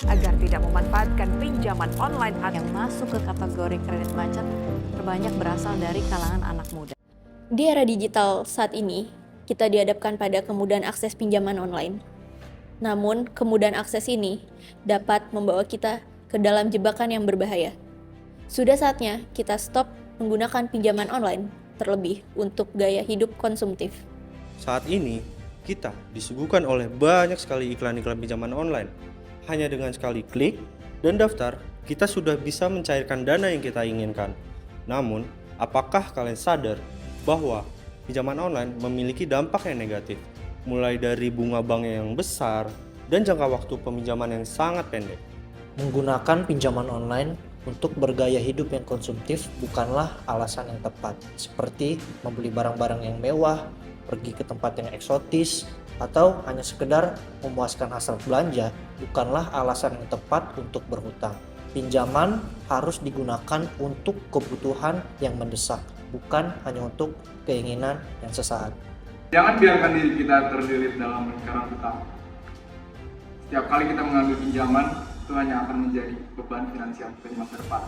agar tidak memanfaatkan pinjaman online Yang masuk ke kategori kredit macet terbanyak berasal dari kalangan anak muda. Di era digital saat ini, kita dihadapkan pada kemudahan akses pinjaman online. Namun, kemudahan akses ini dapat membawa kita ke dalam jebakan yang berbahaya. Sudah saatnya kita stop menggunakan pinjaman online, terlebih untuk gaya hidup konsumtif. Saat ini, kita disuguhkan oleh banyak sekali iklan-iklan pinjaman online. Hanya dengan sekali klik dan daftar, kita sudah bisa mencairkan dana yang kita inginkan. Namun, apakah kalian sadar bahwa pinjaman online memiliki dampak yang negatif? Mulai dari bunga bank yang besar dan jangka waktu peminjaman yang sangat pendek. Menggunakan pinjaman online untuk bergaya hidup yang konsumtif bukanlah alasan yang tepat, seperti membeli barang-barang yang mewah, pergi ke tempat yang eksotis, atau hanya sekedar memuaskan hasrat belanja bukanlah alasan yang tepat untuk berhutang. Pinjaman harus digunakan untuk kebutuhan yang mendesak, bukan hanya untuk keinginan yang sesaat. Jangan biarkan diri kita terlilit dalam lingkaran hutang. Setiap kali kita mengambil pinjaman, itu hanya akan menjadi beban finansial kita di masa depan.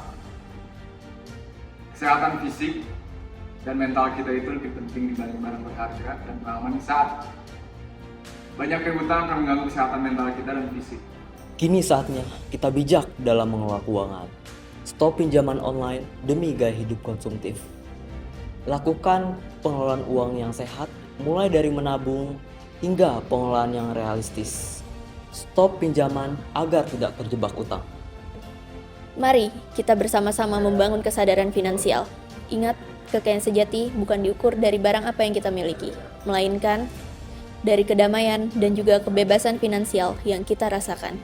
Kesehatan fisik dan mental kita itu lebih penting dibanding barang berharga dan pengalaman saat. Banyak hutang akan mengganggu kesehatan mental kita dan fisik. Kini saatnya kita bijak dalam mengelola keuangan. Stop pinjaman online demi gaya hidup konsumtif. Lakukan pengelolaan uang yang sehat, mulai dari menabung hingga pengelolaan yang realistis. Stop pinjaman agar tidak terjebak utang. Mari kita bersama-sama membangun kesadaran finansial. Ingat, kekayaan sejati bukan diukur dari barang apa yang kita miliki, melainkan dari kedamaian dan juga kebebasan finansial yang kita rasakan.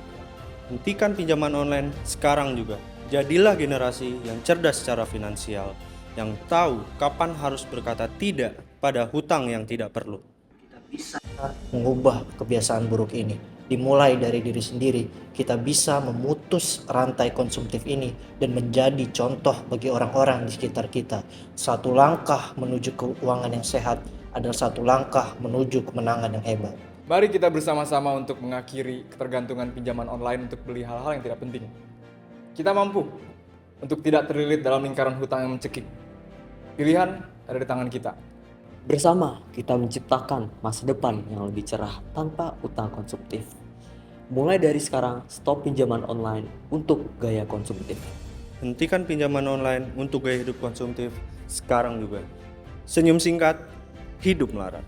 Hentikan pinjaman online sekarang juga. Jadilah generasi yang cerdas secara finansial, yang tahu kapan harus berkata tidak pada hutang yang tidak perlu. Kita bisa mengubah kebiasaan buruk ini. Dimulai dari diri sendiri, kita bisa memutus rantai konsumtif ini dan menjadi contoh bagi orang-orang di sekitar kita. Satu langkah menuju keuangan yang sehat adalah satu langkah menuju kemenangan yang hebat. Mari kita bersama-sama untuk mengakhiri ketergantungan pinjaman online untuk beli hal-hal yang tidak penting. Kita mampu untuk tidak terlilit dalam lingkaran hutang yang mencekik. Pilihan ada di tangan kita. Bersama kita menciptakan masa depan yang lebih cerah tanpa utang konsumtif. Mulai dari sekarang, stop pinjaman online untuk gaya konsumtif. Hentikan pinjaman online untuk gaya hidup konsumtif sekarang juga. Senyum singkat, hidup melarat.